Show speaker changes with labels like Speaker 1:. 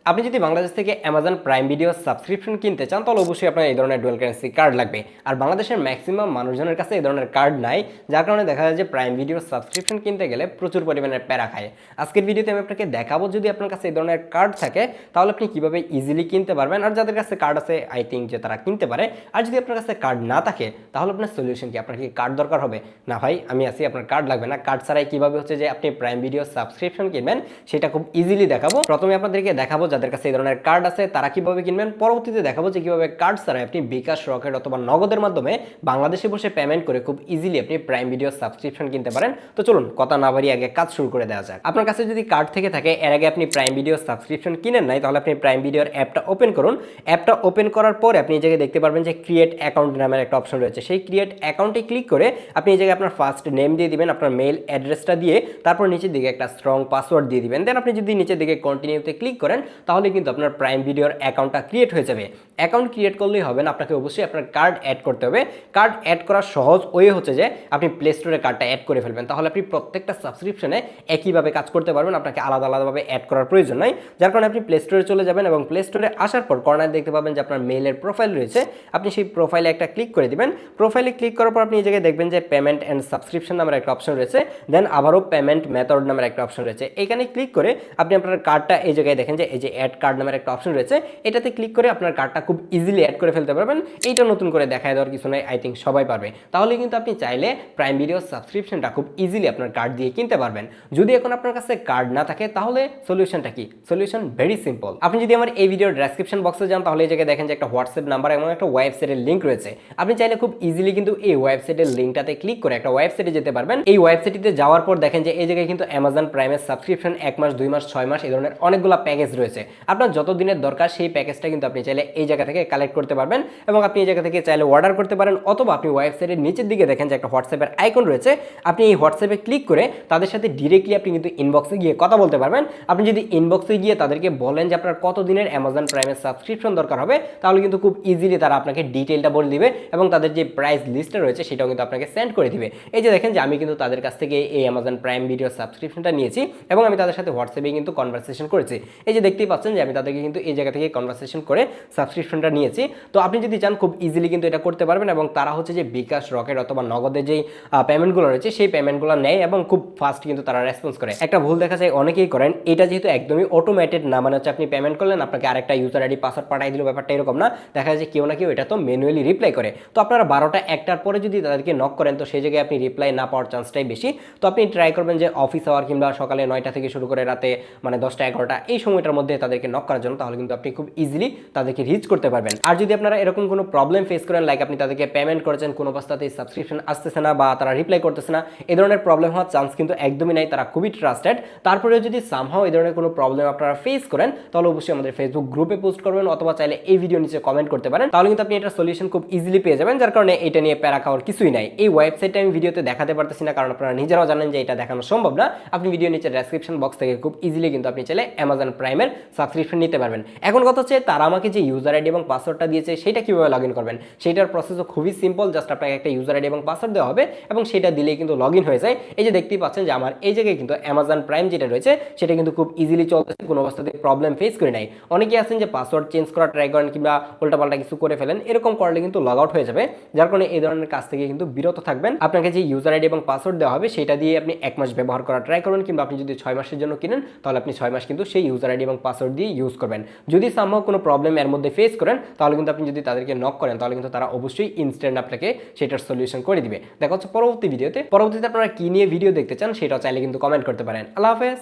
Speaker 1: আপনি যদি বাংলাদেশ থেকে অ্যামাজন প্রাইম ভিডিও সাবস্ক্রিপশন কিনতে চান তাহলে অবশ্যই আপনার এই ধরনের ডুয়াল কারেন্সি কার্ড লাগবে। আর বাংলাদেশের ম্যাক্সিমাম মানুষজনের কাছে এই ধরনের কার্ড নাই, যার কারণে দেখা যায় যে প্রাইম ভিডিও সাবস্ক্রিপশন কিনতে গেলে প্রচুর পরিমাণে প্যারা খায়। আজকের ভিডিওতে আমি আপনাকে দেখাবো যদি আপনার কাছে এই ধরনের কার্ড থাকে তাহলে আপনি কিভাবে ইজিলি কিনতে পারবেন। আর যাদের কাছে কার্ড আছে আই থিঙ্ক যে তারা কিনতে পারে। আর যদি আপনার কাছে কার্ড না থাকে তাহলে আপনার সলিউশন কি? আপনার কি কার্ড দরকার হবে? না ভাই আমি আছি, আপনার কার্ড লাগবে না। কার্ড ছাড়াই কিভাবে হচ্ছে যে আপনি প্রাইম ভিডিও সাবস্ক্রিপশন কিনবেন সেটা খুব ইজিলি দেখাবো। প্রথমে আপনাদেরকে দেখাবো যাদের কাছে এই ধরনের কার্ড আছে তারা কিভাবে কিনবেন, পরবর্তীতে দেখাবো যে কিভাবে কার্ড ছাড়াই আপনি বিকাশ, রকেট অথবা নগদের মাধ্যমে বাংলাদেশে বসে পেমেন্ট করে খুব ইজিলি আপনি প্রাইম ভিডিও সাবস্ক্রিপশন কিনতে পারেন। তো চলুন কথা না বাড়িয়ে আগে কাজ শুরু করে দেওয়া যাক। আপনার কাছে যদি কার্ড থেকে থাকে, এর আগে আপনি প্রাইম ভিডিও সাবস্ক্রিপশন কিনেন নাই, তাহলে আপনি প্রাইম ভিডিওর অ্যাপটা ওপেন করুন। অ্যাপটা ওপেন করার পর আপনি এই জায়গায় দেখতে পারবেন যে ক্রিয়েট অ্যাকাউন্ট নামের একটা অপশন রয়েছে। সেই ক্রিয়েট অ্যাকাউন্টে ক্লিক করে আপনি এই জায়গায় আপনার ফার্স্ট নেম দিয়ে দিবেন, আপনার মেইল অ্যাড্রেসটা দিয়ে, তারপর নিচের দিকে একটা স্ট্রং পাসওয়ার্ড দিয়ে দিবেন। দেন আপনি যদি নিচের দিকে কন্টিনিউতে ক্লিক করেন তাহলে কিন্তু আপনার প্রাইম ভিডিওর অ্যাকাউন্টটা ক্রিয়েট হয়ে যাবে। অ্যাকাউন্ট ক্রিয়েট করলেই হবে না, আপনাকে অবশ্যই আপনার কার্ড অ্যাড করতে হবে। কার্ড অ্যাড করার সহজ ওয়ে হচ্ছে যে আপনি প্লে স্টোরে কার্ডটা অ্যাড করে ফেলবেন, তাহলে আপনি প্রত্যেকটা সাবস্ক্রিপশনে একইভাবে কাজ করতে পারবেন, আপনাকে আলাদা আলাদাভাবে অ্যাড করার প্রয়োজন নাই। যার কারণে আপনি প্লে স্টোরে চলে যাবেন এবং প্লে স্টোরে আসার পর কর্নারে দেখতে পাবেন যে আপনার মেইলের প্রোফাইল রয়েছে। আপনি সেই প্রোফাইলে একটা ক্লিক করে দিবেন। প্রোফাইলে ক্লিক করার পর আপনি এই জায়গায় দেখবেন যে পেমেন্ট অ্যান্ড সাবস্ক্রিপশন নামের একটা অপশন রয়েছে। দেন আবারও পেমেন্ট মেথড নামের একটা অপশন রয়েছে। এখানে ক্লিক করে আপনি আপনার কার্ডটা এই জায়গায় দেখেন যে এই যে অ্যাড কার্ড নামের একটা অপশন রয়েছে, এটাতে ক্লিক করে আপনার কার্ডটা খুব ইজিলি অ্যাড করে ফেলতে পারবেন। এইটা নতুন করে দেখায় দেওয়ার কিছু নাই, আই থিঙ্ক সবাই পারবে। তাহলে কিন্তু আপনি চাইলে প্রাইম ভিডিও সাবস্ক্রিপশনটা খুব ইজিলি আপনার কার্ড দিয়ে কিনতে পারবেন। যদি এখন আপনার কাছে কার্ড না থাকে তাহলে সলিউশনটা কি? Solution very simple. আপনি যদি আমার এই ভিডিওর ডেসক্রিপশন বক্সে যান তাহলে এই জায়গায় দেখেন যে একটা হোয়াটসঅ্যাপ নাম্বার এবং একটা ওয়েবসাইটের লিঙ্ক রয়েছে। আপনি চাইলে খুব ইজিলি কিন্তু এই ওয়েবসাইটের লিঙ্কটাতে ক্লিক করে একটা ওয়েবসাইটে যেতে পারবেন। এই ওয়েবসাইটে যাওয়ার পর দেখেন যে এই জায়গায় কিন্তু অ্যামাজন প্রাইমের সাবস্ক্রিপশন 1 মাস, 2 মাস, 6 মাস এই ধরনের অনেকগুলো প্যাকেজ রয়েছে। আপনার যত দিনের দরকার সেই প্যাকেজটা কিন্তু আপনি চাইলে এই জায়গা থেকে কালেক্ট করতে পারবেন এবং আপনি এই জায়গা থেকে চাইলে অর্ডার করতে পারেন, অথবা আপনি ওয়েবসাইটের নিচের দিকে দেখেন যে একটা হোয়াটসঅ্যাপের আইকন রয়েছে। আপনি এই হোয়াটসঅ্যাপে ক্লিক করে তাদের সাথে ডিরেক্টলি আপনি কিন্তু ইনবক্সে গিয়ে কথা বলতে পারবেন। আপনি যদি ইনবক্সে গিয়ে তাদেরকে বলেন যে আপনার কত দিনের অ্যামাজন প্রাইমের সাবস্ক্রিপশন দরকার হবে, তাহলে কিন্তু খুব ইজিলি তারা আপনাকে ডিটেইলটা বলে দিবে এবং তাদের যে প্রাইস লিস্টটা রয়েছে সেটাও কিন্তু আপনাকে সেন্ড করে দিবে। এই যে দেখেন যে আমি কিন্তু তাদের কাছ থেকে এই অ্যামাজন প্রাইম ভিডিও সাবস্ক্রিপশনটা নিয়েছি এবং আমি তাদের সাথে হোয়াটসঅ্যাপে কিন্তু কনভারসেশন করেছি। এই যে দেখতেই পাচ্ছেন যে আমি তাদেরকে কিন্তু এই জায়গা থেকে কনভারসেশন করে সাবস্ক্রিপশনটা নিয়েছি। তো আপনি যদি চান খুব ইজিলি কিন্তু এটা করতে পারবেন এবং তারা হচ্ছে যে বিকাশ, রকেট অথবা নগদের যেই পেমেন্টগুলো রয়েছে সেই পেমেন্টগুলো নেয় এবং খুব ফাস্ট কিন্তু তারা রেসপন্স করে। একটা ভুল দেখা যায় অনেকেই করেন, এটা যেহেতু একদমই অটোমেটেড না, মানে হচ্ছে আপনি পেমেন্ট করলেন আপনাকে আরেকটা ইউজার আইডি পাসওয়ার্ড পাঠিয়ে দিল, ব্যাপারটা এরকম না। দেখা যায় যে কেউ না কেউ এটা তো ম্যানুয়ালি রিপ্লাই করে। তো আপনারা 12টা 1টার পরে যদি তাদেরকে নক করেন তো সেই জায়গায় আপনি রিপ্লাই না পাওয়ার চান্সটাই বেশি। তো আপনি ট্রাই করবেন যে অফিস আওয়ার কিংবা সকালে 9টা থেকে শুরু করে রাতে মানে 10টা 11টা এই সময়টার মধ্যে তাদেরকে নক করার জন্য, তাহলে কিন্তু আপনি খুব ইজিলি তাদেরকে রিচ করতে পারবেন। আর যদি আপনারা এরকম কোনো প্রবলেম ফেস করেন, লাইক আপনি তাদেরকে পেমেন্ট করেছেন কোনো অবস্থাতেই সাবস্ক্রিপশন আসতেছে না বা তারা রিপ্লাই করতেছে না, এই ধরনের প্রবলেম হওয়ার চান্স কিন্তু একদমই নাই, তারা খুবই ট্রাস্টেড। তারপরেও যদি সামহাও এই ধরনের কোনো প্রবলেম আপনারা ফেস করেন তাহলে অবশ্যই আমাদের ফেসবুক গ্রুপে পোস্ট করবেন অথবা চাইলে এই ভিডিও নিচে কমেন্ট করতে পারেন, তাহলে কিন্তু আপনি এটা সলিউশন খুব ইজিলি পেয়ে যাবেন। যার কারণে এটা নিয়ে প্যারা খাওয়ার কিছুই নাই। এই ওয়েবসাইটটা আমি ভিডিওতে দেখাতে পারতেছি না কারণ আপনারা নিজেরাও জানেন যে এটা দেখানো সম্ভব না। আপনি ভিডিও নিচে ডেসক্রিপশন বক্স থেকে খুব ইজিলি কিন্তু আপনি চাইলে অ্যামাজন প্রাইমের সাবস্ক্রিপশন নিতে পারবেন। এখন কথা হচ্ছে তারা আমাকে যে ইউজার আইডি এবং পাসওয়ার্ডটা দিয়েছে সেটা কিভাবে লগ ইন করবেন, সেইটার প্রসেসও খুবই সিম্পল। জাস্ট আপনাকে একটা ইউজার আইডি এবং পাসওয়ার্ড দেওয়া হবে এবং সেটা দিলেই কিন্তু লগ ইন হয়ে যায়। এই যে দেখতেই পাচ্ছেন যে আমার এই জায়গায় কিন্তু অ্যামাজন প্রাইম যেটা রয়েছে সেটা কিন্তু খুব ইজিলি চলতেছে, কোনো অবস্থাতে প্রবলেম ফেস করে নাই। অনেকেই আছেন যে পাসওয়ার্ড চেঞ্জ করা ট্রাই করেন কিংবা উল্টাপাল্টা কিছু করে ফেলেন, এরকম করলে কিন্তু লগ আউট হয়ে যাবে। যার কারণে এই ধরনের কাজ থেকে কিন্তু বিরত থাকবেন। আপনাকে যে ইউজার আইডি এবং পাসওয়ার্ড দেওয়া হবে সেটা দিয়ে আপনি 1 মাস ব্যবহার করা ট্রাই করবেন, কিংবা আপনি যদি 6 মাসের জন্য কিনেন তাহলে আপনি 6 মাস কিন্তু সেই ইউজার আইডি এবং পাসওয়ার্ড দিয়ে ইউজ করবেন। যদি সামহাও কোনো প্রবলেম এর মধ্যে ফেস করেন তাহলে কিন্তু আপনি যদি তাদেরকে নক করেন তাহলে কিন্তু তারা অবশ্যই ইনস্ট্যান্ট আপনাকে সেটার সলিউশন করে দিবে। দেখা হচ্ছে পরবর্তী ভিডিওতে। পরবর্তীতে আপনারা কি নিয়ে ভিডিও দেখতে চান সেটাও চাইলে কিন্তু কমেন্ট করতে পারেন। আল্লাহ হাফেজ।